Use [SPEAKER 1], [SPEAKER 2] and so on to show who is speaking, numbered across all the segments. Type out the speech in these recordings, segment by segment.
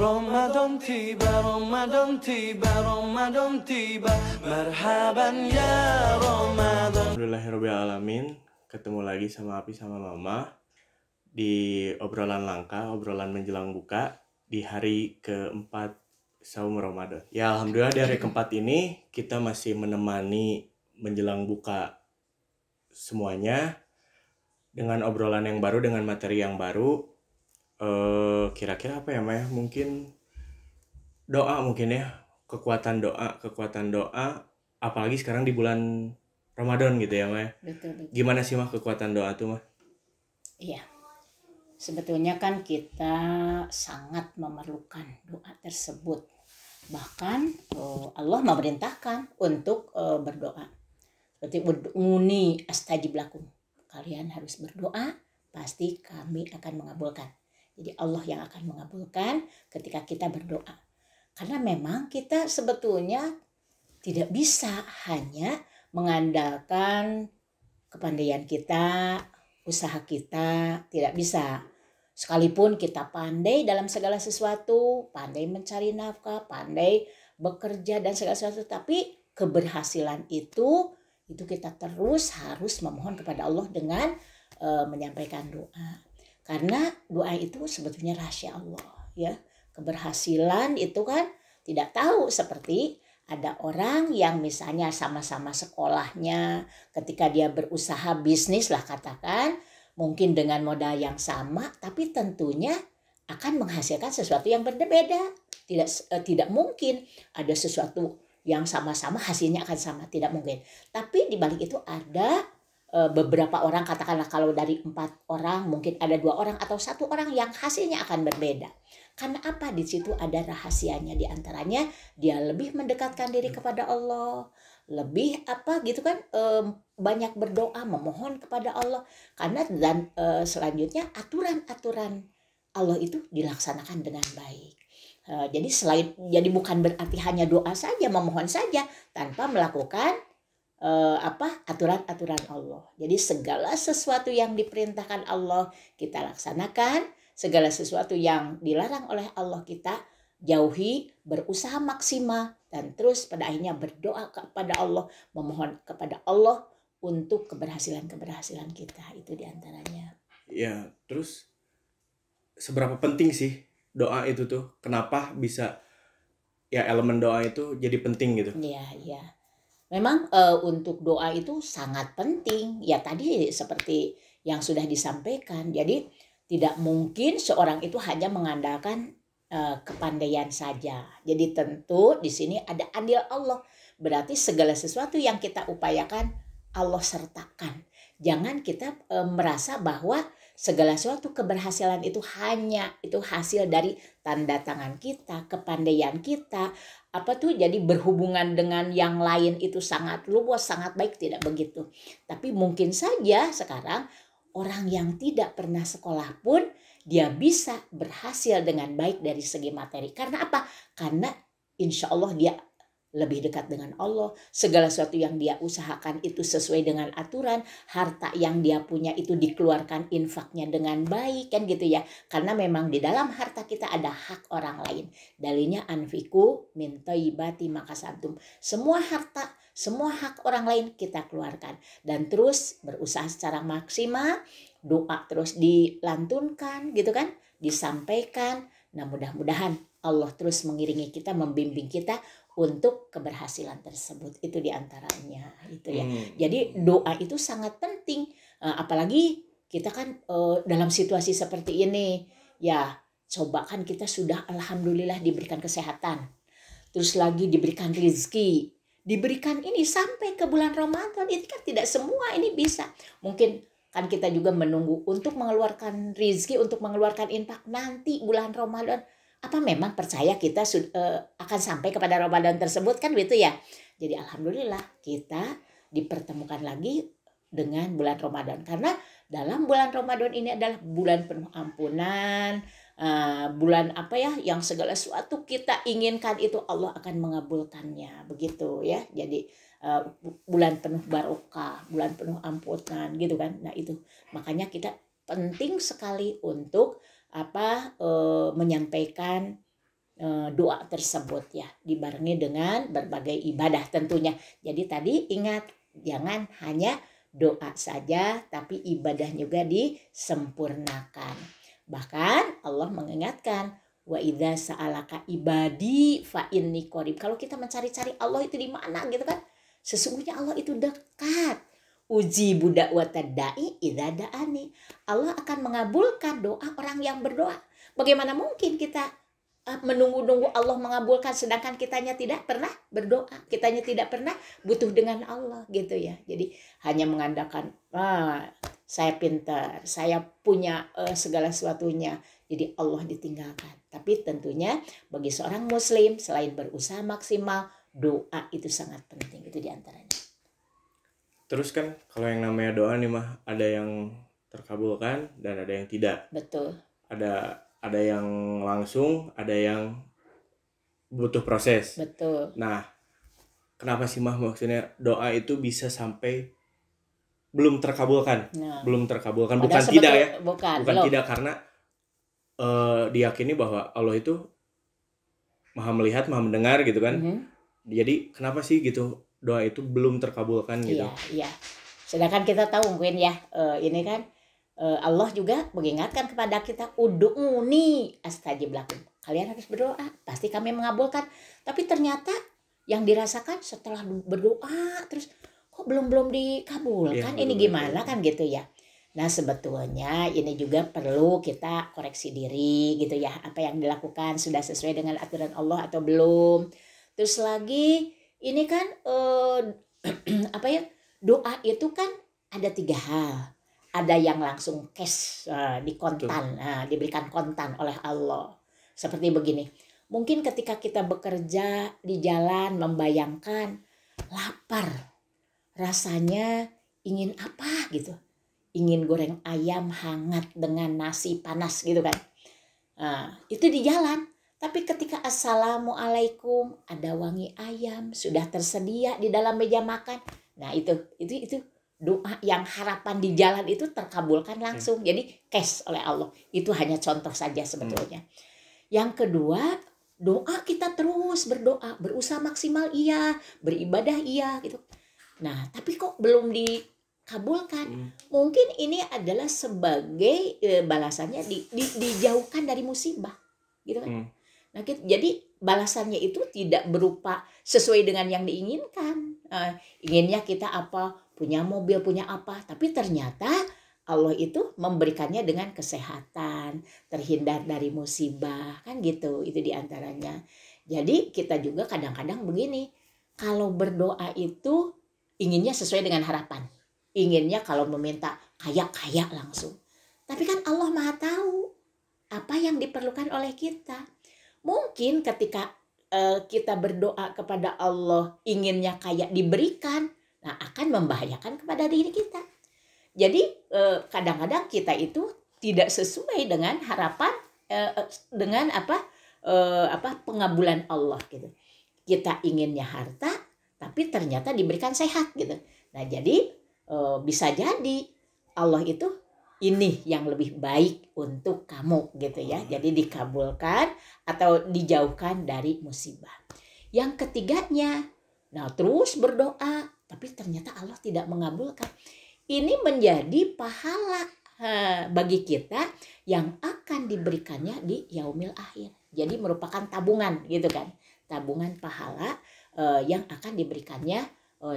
[SPEAKER 1] Ramadan tiba, Ramadan tiba, Ramadan tiba. Marhaban ya Ramadan.
[SPEAKER 2] Alhamdulillahirrahmanirrahim. Ketemu lagi sama Api sama Mama di obrolan langka, obrolan menjelang buka di hari keempat saum Ramadan. Ya alhamdulillah di hari keempat ini kita masih menemani menjelang buka semuanya dengan obrolan yang baru, dengan materi yang baru. Kira-kira apa ya Maya? Mungkin doa mungkin ya, kekuatan doa, apalagi sekarang di bulan Ramadan gitu ya Maya.
[SPEAKER 3] Betul.
[SPEAKER 2] Gimana sih Mah kekuatan doa tuh Mah?
[SPEAKER 3] Iya, sebetulnya kan kita sangat memerlukan doa tersebut. Bahkan Allah memerintahkan untuk berdoa. Seperti ud'uni astajib lakum. Kalian harus berdoa, pasti kami akan mengabulkan. Jadi Allah yang akan mengabulkan ketika kita berdoa. Karena memang kita sebetulnya tidak bisa hanya mengandalkan kepandaian kita, usaha kita, tidak bisa. Sekalipun kita pandai dalam segala sesuatu, pandai mencari nafkah, pandai bekerja dan segala sesuatu, tapi keberhasilan itu kita terus harus memohon kepada Allah dengan menyampaikan doa. Karena doa itu sebetulnya rahasia Allah, ya. Keberhasilan itu kan tidak tahu, seperti ada orang yang misalnya sama-sama sekolahnya, ketika dia berusaha bisnis lah katakan, mungkin dengan modal yang sama, tapi tentunya akan menghasilkan sesuatu yang berbeda. Tidak mungkin ada sesuatu yang sama-sama hasilnya akan sama, tidak mungkin. Tapi di balik itu ada beberapa orang, katakanlah kalau dari 4 orang mungkin ada 2 orang atau 1 orang yang hasilnya akan berbeda. Karena apa? Di situ ada rahasianya, di antaranya dia lebih mendekatkan diri kepada Allah, lebih banyak berdoa, memohon kepada Allah. Karena dan selanjutnya aturan-aturan Allah itu dilaksanakan dengan baik. Jadi bukan berarti hanya doa saja, memohon saja tanpa melakukan aturan-aturan Allah. Jadi segala sesuatu yang diperintahkan Allah kita laksanakan, segala sesuatu yang dilarang oleh Allah kita jauhi, berusaha maksimal, dan terus pada akhirnya berdoa kepada Allah, memohon kepada Allah untuk keberhasilan kita. Itu diantaranya.
[SPEAKER 2] Ya, terus seberapa penting sih doa itu tuh? Kenapa bisa ya elemen doa itu jadi penting gitu?
[SPEAKER 3] Iya. Memang untuk doa itu sangat penting. Ya tadi seperti yang sudah disampaikan. Jadi tidak mungkin seorang itu hanya mengandalkan kepandaian saja. Jadi tentu di sini ada andil Allah. Berarti segala sesuatu yang kita upayakan Allah sertakan. Jangan kita merasa bahwa segala sesuatu keberhasilan itu hanya itu hasil dari tanda tangan kita, kepandaian kita. Jadi berhubungan dengan yang lain itu sangat luas, sangat baik, tidak begitu. Tapi mungkin saja sekarang orang yang tidak pernah sekolah pun dia bisa berhasil dengan baik dari segi materi. Karena apa? Karena insya Allah dia lebih dekat dengan Allah. Segala sesuatu yang dia usahakan itu sesuai dengan aturan. Harta yang dia punya itu dikeluarkan infaknya dengan baik, kan gitu ya. Karena memang di dalam harta kita ada hak orang lain. Dalilnya anfiku min thayyibati ma kasabtum. Semua harta, semua hak orang lain kita keluarkan. Dan terus berusaha secara maksimal, doa terus dilantunkan gitu kan, disampaikan. Nah mudah-mudahan Allah terus mengiringi kita, membimbing kita untuk keberhasilan tersebut. Itu diantaranya itu ya. Jadi doa itu sangat penting, apalagi kita kan dalam situasi seperti ini ya. Coba kan kita sudah alhamdulillah diberikan kesehatan, terus lagi diberikan rezeki, diberikan ini sampai ke bulan Ramadan. Ini kan tidak semua ini bisa. Mungkin kan kita juga menunggu untuk mengeluarkan rezeki, untuk mengeluarkan infak nanti bulan Ramadan. Apa memang percaya kita akan sampai kepada Ramadan tersebut, kan gitu ya. Jadi alhamdulillah kita dipertemukan lagi dengan bulan Ramadan. Karena dalam bulan Ramadan ini adalah bulan penuh ampunan, bulan yang segala sesuatu kita inginkan itu Allah akan mengabulkannya, begitu ya. Jadi bulan penuh barokah, bulan penuh ampunan gitu kan. Nah itu makanya kita penting sekali untuk menyampaikan doa tersebut ya, dibarengi dengan berbagai ibadah tentunya. Jadi tadi ingat, jangan hanya doa saja tapi ibadah juga disempurnakan. Bahkan Allah mengingatkan, wa idza sa'alaka ibadi fa inni qarib. Kalau kita mencari-cari Allah itu di mana gitu kan? Sesungguhnya Allah itu dekat. Uji budak watadai idza da'ani. Allah akan mengabulkan doa orang yang berdoa. Bagaimana mungkin kita menunggu-nunggu Allah mengabulkan sedangkan kitanya tidak pernah berdoa, kitanya tidak pernah butuh dengan Allah gitu ya. Jadi hanya mengandalkan saya pintar, saya punya segala sesuatunya, jadi Allah ditinggalkan. Tapi tentunya bagi seorang muslim selain berusaha maksimal, doa itu sangat penting, itu diantaranya.
[SPEAKER 2] Terus kan kalau yang namanya doa nih mah, ada yang terkabulkan dan ada yang tidak.
[SPEAKER 3] Betul.
[SPEAKER 2] Ada yang langsung, ada yang butuh proses.
[SPEAKER 3] Betul.
[SPEAKER 2] Nah, kenapa sih mah maksudnya doa itu bisa sampai belum terkabulkan?
[SPEAKER 3] Nah,
[SPEAKER 2] belum terkabulkan,
[SPEAKER 3] padahal
[SPEAKER 2] bukan tidak ya?
[SPEAKER 3] Bukan
[SPEAKER 2] Bukan tidak, karena diyakini bahwa Allah itu maha melihat, maha mendengar gitu kan. Jadi kenapa sih gitu doa itu belum terkabulkan gitu?
[SPEAKER 3] Iya. Sedangkan kita tahu mungkin ya, ini kan Allah juga mengingatkan kepada kita, ud'uni astajib lakum. Kalian harus berdoa, pasti kami mengabulkan. Tapi ternyata yang dirasakan setelah berdoa terus kok belum dikabulkan, ini gimana kan gitu ya. Nah sebetulnya ini juga perlu kita koreksi diri gitu ya, apa yang dilakukan sudah sesuai dengan aturan Allah atau belum. Terus lagi ini kan doa itu kan ada 3 hal. Ada yang langsung cash di kontan, diberikan kontan oleh Allah. Seperti begini, mungkin ketika kita bekerja di jalan membayangkan lapar, rasanya ingin apa gitu, ingin goreng ayam hangat dengan nasi panas gitu kan. Itu di jalan. Tapi ketika assalamualaikum, ada wangi ayam sudah tersedia di dalam meja makan. Nah itu doa yang harapan di jalan itu terkabulkan langsung. Jadi cash oleh Allah. Itu hanya contoh saja sebetulnya. Yang kedua, doa kita terus berdoa, berusaha maksimal iya, beribadah iya gitu. Nah, tapi kok belum dikabulkan? Mungkin ini adalah sebagai balasannya dijauhkan dari musibah, gitu kan? Nah, jadi balasannya itu tidak berupa sesuai dengan yang diinginkan. Inginnya kita apa? Punya mobil, punya apa? Tapi ternyata Allah itu memberikannya dengan kesehatan, terhindar dari musibah, kan gitu. Itu diantaranya. Jadi kita juga kadang-kadang begini, kalau berdoa itu inginnya sesuai dengan harapan. Inginnya kalau meminta kaya langsung. Tapi kan Allah Maha tahu apa yang diperlukan oleh kita. Mungkin ketika kita berdoa kepada Allah inginnya kaya diberikan, nah akan membahayakan kepada diri kita. Jadi kadang-kadang kita itu tidak sesuai dengan harapan, dengan pengabulan Allah gitu. Kita inginnya harta, tapi ternyata diberikan sehat gitu. Nah jadi bisa jadi Allah itu ini yang lebih baik untuk kamu gitu ya. Jadi dikabulkan atau dijauhkan dari musibah. Yang ketiganya, nah terus berdoa tapi ternyata Allah tidak mengabulkan. Ini menjadi pahala bagi kita yang akan diberikannya di yaumil akhir. Jadi merupakan tabungan gitu kan. Tabungan pahala yang akan diberikannya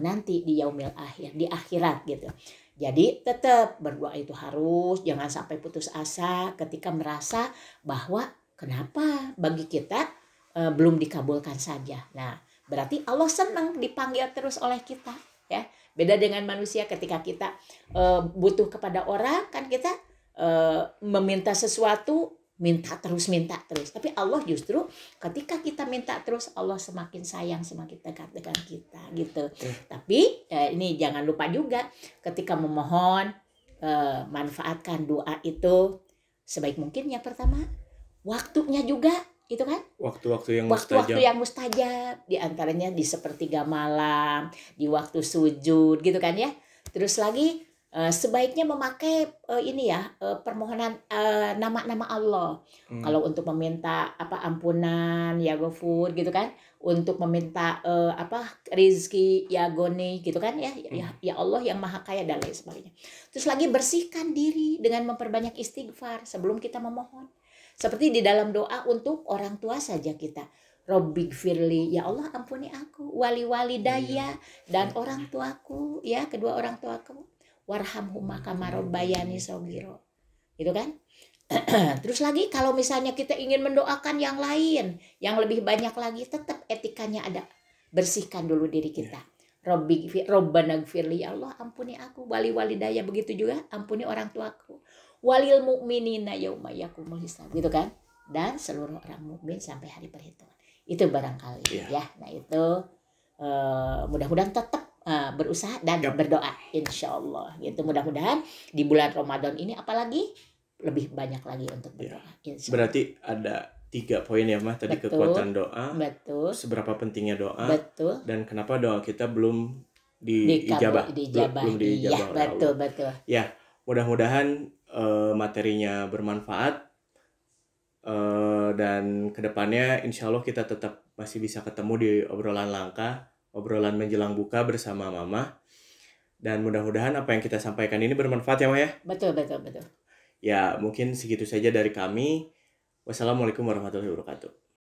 [SPEAKER 3] nanti di yaumil akhir, di akhirat gitu. Jadi tetap berdoa itu harus, jangan sampai putus asa ketika merasa bahwa kenapa bagi kita belum dikabulkan saja. Nah, berarti Allah senang dipanggil terus oleh kita, ya. Beda dengan manusia ketika kita butuh kepada orang, kan kita meminta sesuatu, minta terus. Tapi Allah justru ketika kita minta terus, Allah semakin sayang, semakin dekat dengan kita gitu. Tapi ini jangan lupa juga ketika memohon, manfaatkan doa itu sebaik mungkin. Yang pertama, waktunya juga itu kan,
[SPEAKER 2] waktu-waktu
[SPEAKER 3] yang mustajab, di antaranya di sepertiga malam, di waktu sujud gitu kan ya. Terus lagi sebaiknya memakai ini ya, permohonan nama-nama Allah. Kalau untuk meminta ampunan ya Ghafur gitu kan, untuk meminta rizki ya Goni gitu kan ya, ya Allah yang maha kaya dan lain sebagainya. Terus lagi bersihkan diri dengan memperbanyak istighfar sebelum kita memohon. Seperti di dalam doa untuk orang tua saja kita. Robbighfirli, ya Allah ampuni aku, wali daya dan orang tuaku, ya kedua orang tuaku. Warhamhuma kama rabbayani shaghira. Gitu kan? Terus lagi kalau misalnya kita ingin mendoakan yang lain, yang lebih banyak lagi, tetap etikanya ada. Bersihkan dulu diri kita. Robbana gfirli, ya Allah ampuni aku, wali daya, begitu juga ampuni orang tuaku. Walil mu'minina yauma yaqumul hisab, gitu kan? Dan seluruh orang mukmin sampai hari perhitungan. Itu barangkali ya. Nah itu mudah-mudahan tetap berusaha dan berdoa, insya Allah gitu. Mudah-mudahan di bulan Ramadan ini apalagi lebih banyak lagi untuk berdoa.
[SPEAKER 2] Berarti ada 3 poin ya Mah tadi. Betul. Kekuatan doa, betul. Seberapa pentingnya doa, betul. Dan kenapa doa kita belum diijabah. Belum diijabah oleh Allah. Betul. Ya, mudah-mudahan materinya bermanfaat, dan kedepannya insya Allah kita tetap masih bisa ketemu di obrolan langka, obrolan menjelang buka bersama Mama. Dan mudah-mudahan apa yang kita sampaikan ini bermanfaat ya Mah ya. Betul. Ya mungkin segitu saja dari kami. Wassalamualaikum warahmatullahi wabarakatuh.